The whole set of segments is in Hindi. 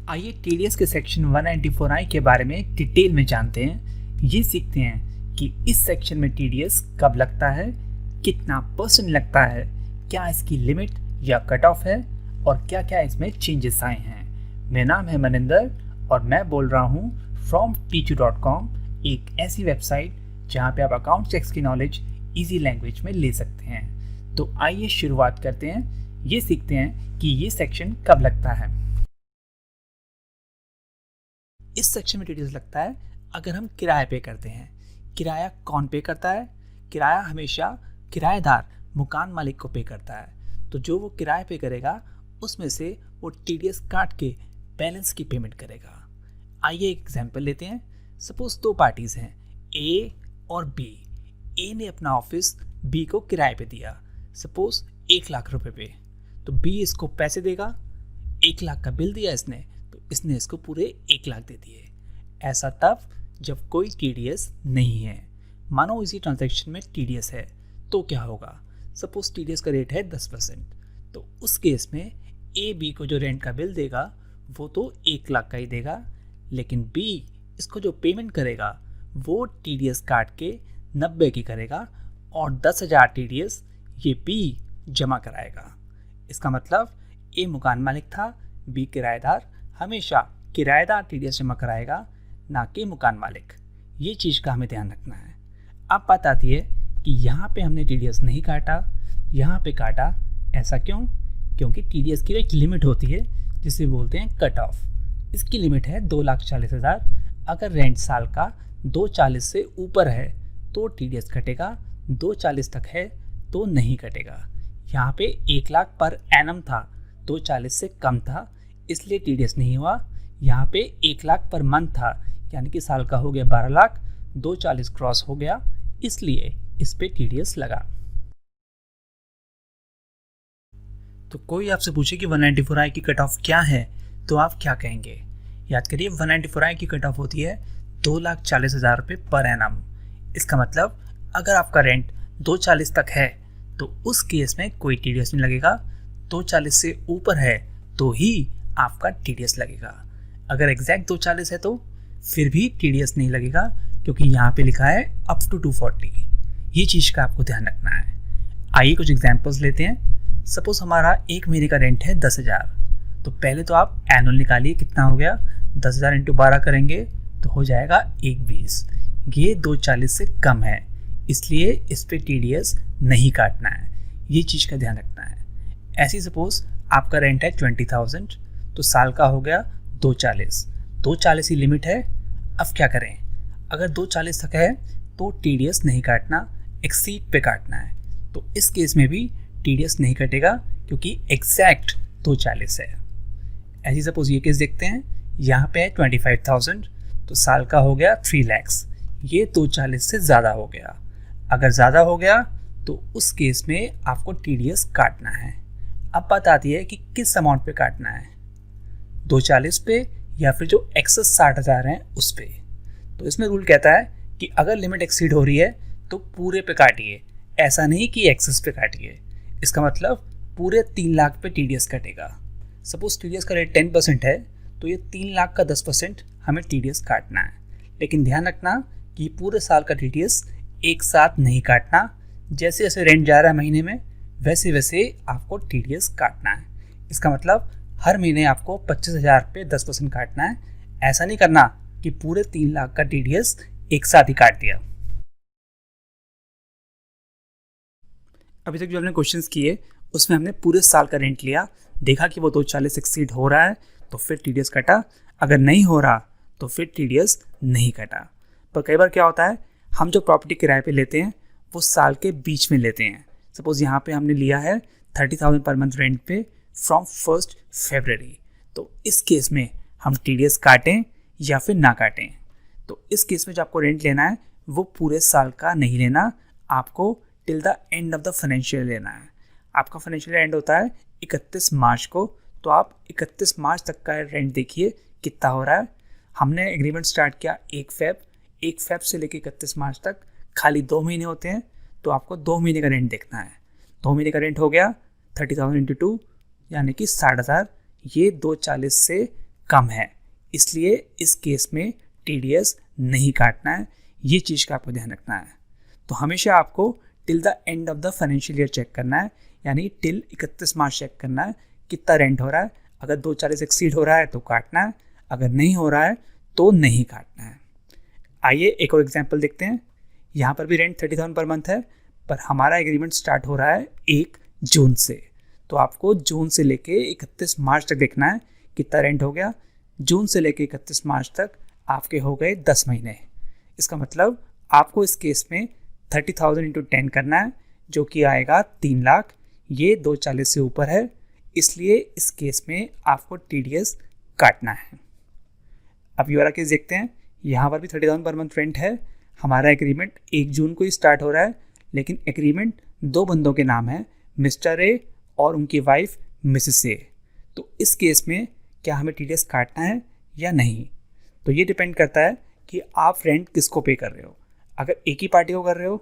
आइए टीडीएस के सेक्शन 194I के बारे में डिटेल में जानते हैं। ये सीखते हैं कि इस सेक्शन में टीडीएस कब लगता है, कितना परसेंट लगता है, क्या इसकी लिमिट या कट ऑफ है और क्या क्या इसमें चेंजेस आए हैं। मेरा नाम है मनिंदर और मैं बोल रहा हूँ फ्रॉम teacher.com, एक ऐसी वेबसाइट जहाँ पे आप अकाउंट चेक्स की नॉलेज इजी लैंग्वेज में ले सकते हैं। तो आइए शुरुआत करते हैं। ये सीखते हैं कि ये सेक्शन कब लगता है। इस सेक्शन में टीडीएस लगता है अगर हम किराया पे करते हैं। किराया कौन पे करता है? किराया हमेशा किराएदार मकान मालिक को पे करता है। तो जो वो किराया पे करेगा उसमें से वो टीडीएस काट के बैलेंस की पेमेंट करेगा। आइए एक एग्जांपल लेते हैं। सपोज दो पार्टीज हैं, ए और बी। ए ने अपना ऑफिस बी को किराए पे दिया, सपोज 1 लाख रुपए पे। तो बी इसको पैसे देगा। 1 लाख का बिल दिया इसने, तो इसने इसको पूरे 1 लाख दे दिए। ऐसा तब जब कोई टीडीएस नहीं है। मानो इसी ट्रांजैक्शन में टीडीएस है तो क्या होगा? सपोज टीडीएस का रेट है 10%, तो उस केस में ए बी को जो रेंट का बिल देगा वो तो 1 लाख का ही देगा, लेकिन बी इसको जो पेमेंट करेगा वो टीडीएस काट के 90 की करेगा और 10,000 टीडीएस ये बी जमा कराएगा। इसका मतलब ए मकान मालिक था, बी किराएदार। हमेशा किराएदार टीडीएस जमा कराएगा, ना कि मकान मालिक। ये चीज़ का हमें ध्यान रखना है। अब बात आती है कि यहाँ पे हमने टीडीएस नहीं काटा, यहाँ पे काटा। ऐसा क्यों? क्योंकि टीडीएस की एक लिमिट होती है जिसे बोलते हैं कट ऑफ। इसकी लिमिट है 2,40,000। अगर रेंट साल का 2,40 से ऊपर है तो टीडीएस कटेगा, 2,40 तक है तो नहीं कटेगा। यहाँ पे 1 लाख पर एनम था, 2,40 से कम था इसलिए टीडीएस नहीं हुआ। यहाँ पे 1 लाख पर मंथ था, यानी कि साल का हो गया 12 लाख, 2,40 क्रॉस हो गया इसलिए इस पे टीडीएस लगा। तो कोई आपसे पूछे कि 194I की कट ऑफ क्या है तो आप क्या कहेंगे? याद करिए 194I की कट ऑफ होती है 2,40,000 रुपये पर एनम। इसका मतलब अगर आपका रेंट 2,40 तक है तो उस केस में कोई टीडीएस नहीं लगेगा। 2,40 से ऊपर है तो ही आपका टीडीएस लगेगा। अगर एग्जैक्ट 2,40 है तो फिर भी टीडीएस नहीं लगेगा, क्योंकि यहाँ पे लिखा है अप टू 240। ये चीज़ का आपको ध्यान रखना है। आइए कुछ एग्जांपल्स लेते हैं। सपोज हमारा 1 महीने का रेंट है 10,000। तो पहले तो आप एनुअल निकालिए, कितना हो गया? 10,000 इंटू 12 करेंगे तो हो जाएगा 1,20। ये 2,40 से कम है इसलिए इस पर टीडीएस नहीं काटना है। ये चीज़ का ध्यान रखना है। ऐसी सपोज आपका रेंट है 20,000, तो साल का हो गया 2,40। 2,40 ही लिमिट है। अब क्या करें? अगर 2,40 तक है तो टीडीएस नहीं काटना, एक्सीड पे काटना है। तो इस केस में भी टीडीएस नहीं कटेगा क्योंकि एग्जैक्ट 2,40 है। ऐसी सपोज ये केस देखते हैं। यहाँ पे है 25,000, तो साल का हो गया 3 lakhs। ये 2,40 से ज़्यादा हो गया। अगर ज़्यादा हो गया तो उस केस में आपको टीडीएस काटना है। अब बात आती है कि किस अमाउंट पे काटना है, 2,40 पे या फिर जो एक्सेस 60,000 हैं उस पे। तो इसमें रूल कहता है कि अगर लिमिट एक्सीड हो रही है तो पूरे पे काटिए, ऐसा नहीं कि एक्सेस पे काटिए। इसका मतलब पूरे 3 लाख पे टीडीएस कटेगा। सपोज टीडीएस का रेट 10% है तो ये 3 लाख का 10% हमें टीडीएस काटना है। लेकिन ध्यान रखना कि पूरे साल का टीडीएस एक साथ नहीं काटना। जैसे जैसे रेंट जा रहा है महीने में वैसे वैसे आपको टीडीएस काटना है। इसका मतलब हर महीने आपको 25,000 पे 10% काटना है। ऐसा नहीं करना कि पूरे 3 लाख का टीडीएस एक साथ ही काट दिया। अभी तक जो हमने क्वेश्चंस किए उसमें हमने पूरे साल का रेंट लिया, देखा कि वो 2,40 एक्सीड हो रहा है तो फिर टीडीएस कटा, अगर नहीं हो रहा तो फिर टीडीएस नहीं कटा। पर कई बार क्या होता है, हम जो प्रॉपर्टी किराए पे लेते हैं वो साल के बीच में लेते हैं। सपोज यहाँ पे हमने लिया है 30,000 पर मंथ रेंट पे फ्रॉम 1 फरवरी। तो इस केस में हम टीडीएस काटें या फिर ना काटें। तो इस केस में जो आपको रेंट लेना है वो पूरे साल का नहीं लेना, आपको till the end of the financial लेना है। आपका फाइनेंशियल एंड होता है 31 मार्च को, तो आप 31 मार्च तक का रेंट देखिए कितना हो रहा है। हमने एग्रीमेंट स्टार्ट किया 1 फेब से लेकर 31 मार्च तक, खाली 2 महीने होते हैं, तो आपको 2 महीने का रेंट देखना है। 2 महीने का रेंट हो गया 30,000 इंटू 2 यानी कि 60,000। ये 2,40 से कम है, इसलिए इस केस में टीडीएस नहीं काटना है। ये चीज़ का आपको ध्यान रखना है। तो हमेशा आपको till the end of the financial year check करना है, यानी टिल 31 मार्च चेक करना है कितना रेंट हो रहा है। अगर 240 एक्सीड हो रहा है तो काटना है, अगर नहीं हो रहा है तो नहीं काटना है। आइए एक और एग्जांपल देखते हैं। यहाँ पर भी रेंट 30,000 पर मंथ है, पर हमारा एग्रीमेंट स्टार्ट हो रहा है 1 जून से। तो आपको जून से लेके 31 मार्च तक देखना है कितना रेंट हो गया। जून से लेके 31 मार्च तक आपके हो गए 10 महीने। इसका मतलब आपको इस केस में 30,000 इंटू 10 करना है, जो कि आएगा 3 लाख। ये 240 से ऊपर है, इसलिए इस केस में आपको टीडीएस काटना है। अब ये वाला केस देखते हैं। यहाँ पर भी 30,000 पर मंथ रेंट है। हमारा एग्रीमेंट 1 जून को ही स्टार्ट हो रहा है, लेकिन एग्रीमेंट 2 बंदों के नाम है, मिस्टर ए और उनकी वाइफ मिसेस ए। तो इस केस में क्या हमें टीडीएस काटना है या नहीं? तो ये डिपेंड करता है कि आप रेंट किसको पे कर रहे हो। अगर एक ही पार्टी को कर रहे हो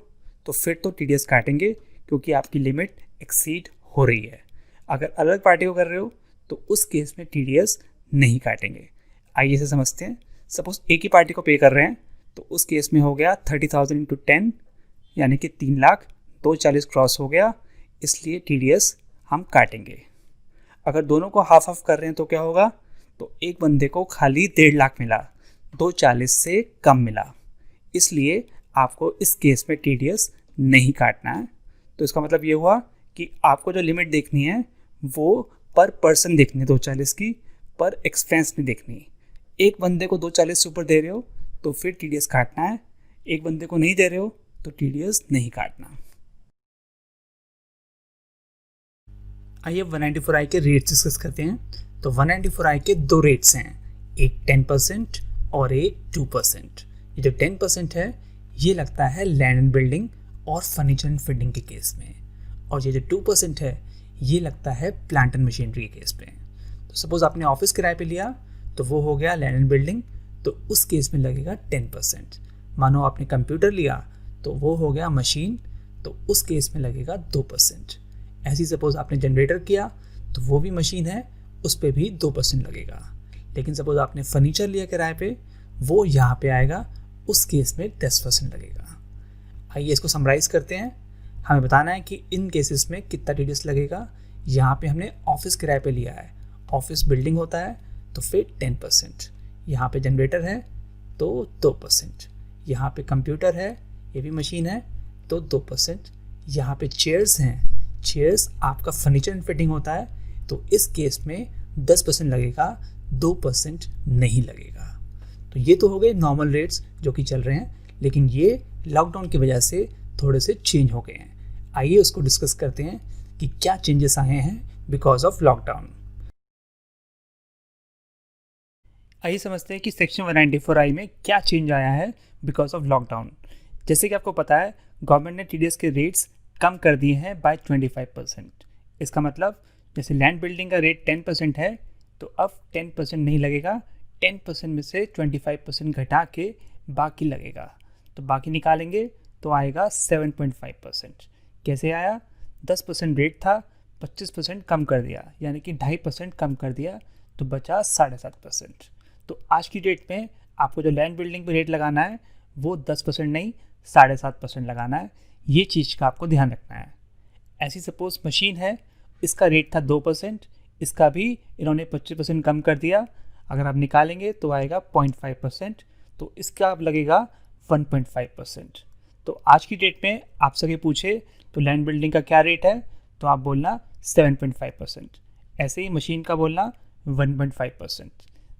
तो फिर तो टीडीएस काटेंगे, क्योंकि आपकी लिमिट एक्सीड हो रही है। अगर अलग पार्टी को कर रहे हो तो उस केस में टीडीएस नहीं काटेंगे। आइए इसे समझते हैं। सपोज एक ही पार्टी को पे कर रहे हैं, तो उस केस में हो गया 30,000 इंटू 10, यानी कि 3 लाख। 240 क्रॉस हो गया, इसलिए टीडीएस हम काटेंगे। अगर दोनों को हाफ हाफ कर रहे हैं तो क्या होगा? तो एक बंदे को खाली 1.5 लाख मिला, 240 से कम मिला, इसलिए आपको इस केस में टीडीएस नहीं काटना है। तो इसका मतलब ये हुआ कि आपको जो लिमिट देखनी है वो पर पर्सन देखनी है 240 की, पर एक्सपेंस नहीं देखनी। एक बंदे को 240 से ऊपर दे रहे हो तो फिर टीडीएस काटना है, एक बंदे को नहीं दे रहे हो तो टीडीएस नहीं काटना। आइए 194I के रेट्स डिस्कस करते हैं। तो 194I के 2 रेट्स हैं, एक 10% और एक 2%। ये जो 10% है ये लगता है लैंड एंड बिल्डिंग और फर्नीचर एंड फिटिंग के केस में, और ये जो 2% है ये लगता है प्लांट एंड मशीनरी के केस में। तो सपोज आपने ऑफिस किराए पे लिया तो वो हो गया लैंड एंड बिल्डिंग, तो उस केस में लगेगा 10%। मानो आपने कंप्यूटर लिया तो वो हो गया मशीन, तो उस केस में लगेगा 2%। ऐसी सपोज आपने जनरेटर किया तो वो भी मशीन है, उस पर भी 2% लगेगा। लेकिन सपोज आपने फर्नीचर लिया किराए पे, वो यहाँ पे आएगा, उस केस में 10% लगेगा। आइए इसको समराइज़ करते हैं। हमें बताना है कि इन केसेस में कितना टीडीएस लगेगा। यहाँ पे हमने ऑफिस किराए पे लिया है, ऑफिस बिल्डिंग होता है तो फिर 10%। यहाँ पे जनरेटर है तो 2%। यहाँ पे कंप्यूटर है, ये भी मशीन है, तो 2%। यहाँ पे चेयर्स हैं, चेयर्स आपका फर्नीचर एंड फिटिंग होता है, तो इस केस में 10% लगेगा, 2% नहीं लगेगा। तो ये तो हो गए नॉर्मल रेट्स जो कि चल रहे हैं, लेकिन ये लॉकडाउन की वजह से थोड़े से चेंज हो गए हैं। आइए उसको डिस्कस करते हैं कि क्या चेंजेस आए हैं बिकॉज ऑफ लॉकडाउन। आइए समझते हैं कि सेक्शन 194I में क्या चेंज आया है बिकॉज ऑफ लॉकडाउन। जैसे कि आपको पता है गवर्नमेंट ने टीडीएस के रेट्स कम कर दिए हैं बाय 25%। इसका मतलब जैसे लैंड बिल्डिंग का रेट 10% है तो अब 10% नहीं लगेगा, 10% में से 25% घटा के बाकी लगेगा। तो बाकी निकालेंगे तो आएगा 7.5%। कैसे आया? 10% रेट था, 25% कम कर दिया, यानी कि 2.5% कम कर दिया, तो बचा 7.5%। तो आज की डेट में आपको जो लैंड बिल्डिंग पे रेट लगाना है वो 10% नहीं 7.5% लगाना है। ये चीज़ का आपको ध्यान रखना है। ऐसी सपोज मशीन है, इसका रेट था 2%, इसका भी इन्होंने 25% कम कर दिया। अगर आप निकालेंगे तो आएगा 0.5%, तो इसका अब लगेगा 1.5%। तो आज की डेट में आपसे अगर पूछे तो लैंड बिल्डिंग का क्या रेट है, तो आप बोलना 7.5%। ऐसे ही मशीन का बोलना 1.5%।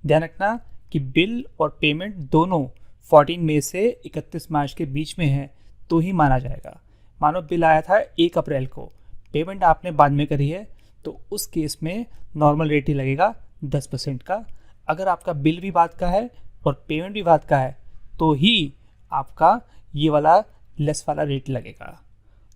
ध्यान रखना कि बिल और पेमेंट दोनों 14 मई से 31 मार्च के बीच में है तो ही माना जाएगा। मानो बिल आया था 1 अप्रैल को, पेमेंट आपने बाद में करी है, तो उस केस में नॉर्मल रेट ही लगेगा 10% का। अगर आपका बिल भी बाद का है और पेमेंट भी बाद का है तो ही आपका ये वाला लेस वाला रेट लगेगा।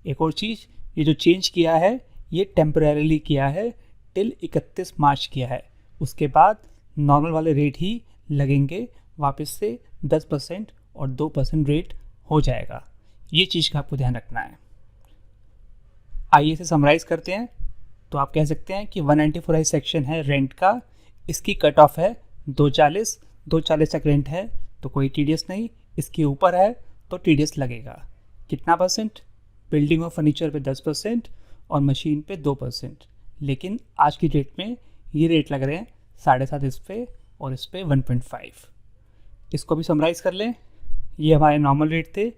एक और चीज़, ये जो चेंज किया है ये टेम्परेरीली किया है, टिल 31 मार्च किया है, उसके बाद नॉर्मल वाले रेट ही लगेंगे, वापस से 10% और 2% रेट हो जाएगा। ये चीज़ का आपको ध्यान रखना है। आइए इसे समराइज़ करते हैं। तो आप कह सकते हैं कि 194I सेक्शन है रेंट का, इसकी कट ऑफ है 240, 240 तक रेंट है तो कोई टीडीएस नहीं, इसके ऊपर है तो टीडीएस लगेगा। कितना परसेंट? बिल्डिंग और फर्नीचर पे 10% और मशीन पे 2%। लेकिन आज की डेट में ये रेट लग रहे हैं 7.5 इस पे और इस पे 1.5। इसको भी समराइज़ कर लें। ये हमारे नॉर्मल रेट थे।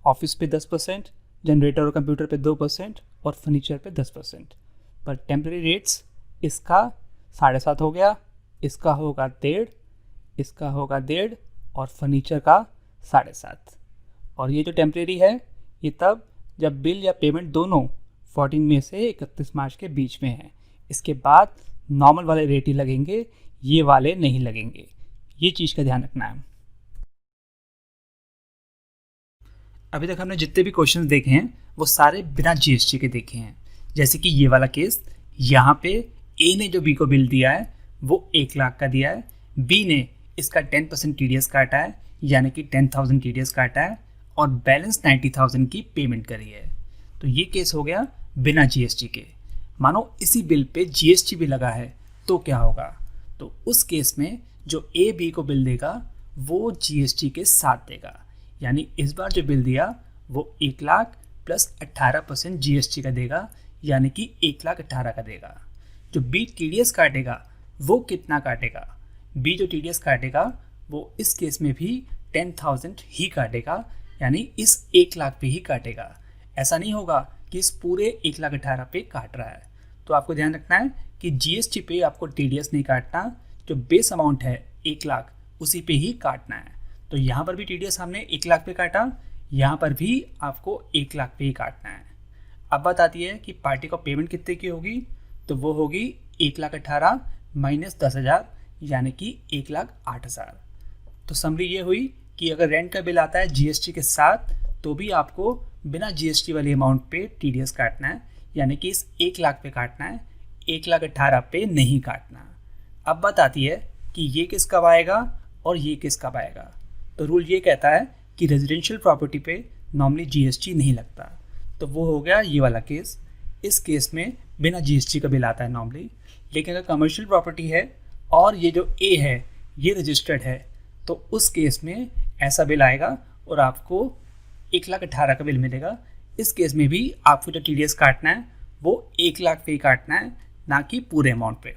ऑफिस पे 10%, जनरेटर और कंप्यूटर पे 2% और फर्नीचर पे 10%। पर टेम्प्रेरी रेट्स इसका 7.5 हो गया, इसका होगा 1.5, इसका होगा 1.5 और फर्नीचर का 7.5। और ये जो टेम्प्रेरी है ये तब जब बिल या पेमेंट दोनों 14 मई से 31 मार्च के बीच में है। इसके बाद नॉर्मल वाले रेट ही लगेंगे, ये वाले नहीं लगेंगे। ये चीज़ का ध्यान रखना है। अभी तक हमने जितने भी क्वेश्चंस देखे हैं वो सारे बिना जीएसटी के देखे हैं। जैसे कि ये वाला केस, यहाँ पे ए ने जो बी को बिल दिया है वो 1 लाख का दिया है, बी ने इसका 10% टीडीएस काटा है यानी कि 10,000 टीडीएस काटा है और बैलेंस 90,000 की पेमेंट करी है। तो ये केस हो गया बिना जीएसटी के। मानो इसी बिल पे जीएसटी भी लगा है तो क्या होगा? तो उस केस में जो ए बी को बिल देगा वो जीएसटी के साथ देगा। यानी इस बार जो बिल दिया वो 1 लाख प्लस 18% जीएसटी का देगा, यानी कि 1,18,000 का देगा। जो बी टीडीएस काटेगा वो कितना काटेगा? बी जो टीडीएस काटेगा वो इस केस में भी 10,000 ही काटेगा, यानी इस 1 लाख पे ही काटेगा। ऐसा नहीं होगा कि इस पूरे 1,18,000 पे काट रहा है। तो आपको ध्यान रखना है कि जीएसटी पे आपको टीडीएस नहीं काटना, जो बेस अमाउंट है 1 लाख उसी पे ही काटना है। तो यहाँ पर भी टीडीएस हमने 1 लाख पे काटा, यहाँ पर भी आपको 1 लाख पे ही काटना है। अब बात आती है कि पार्टी को पेमेंट कितने की होगी, तो वो होगी 1,18,000 माइनस 10,000 यानी कि 1,08,000। तो समरी ये हुई कि अगर रेंट का बिल आता है जीएसटी के साथ तो भी आपको बिना जीएसटी वाली अमाउंट पे टीडीएस काटना है, यानी कि इस 1 लाख पे काटना है, 1,18,000 पे नहीं काटना। अब बात आती है कि ये किस कब आएगा और ये किस कब आएगा। तो रूल ये कहता है कि रेजिडेंशियल प्रॉपर्टी पे नॉर्मली जीएसटी नहीं लगता। तो वो हो गया ये वाला केस। इस केस में बिना जीएसटी का बिल आता है नॉर्मली। लेकिन अगर कमर्शियल प्रॉपर्टी है और ये जो ए है ये रजिस्टर्ड है तो उस केस में ऐसा बिल आएगा और आपको 1,18,000 का बिल मिलेगा। इस केस में भी आपको जो टीडीएस काटना है वो 1 लाख पे ही काटना है, ना कि पूरे अमाउंट पे।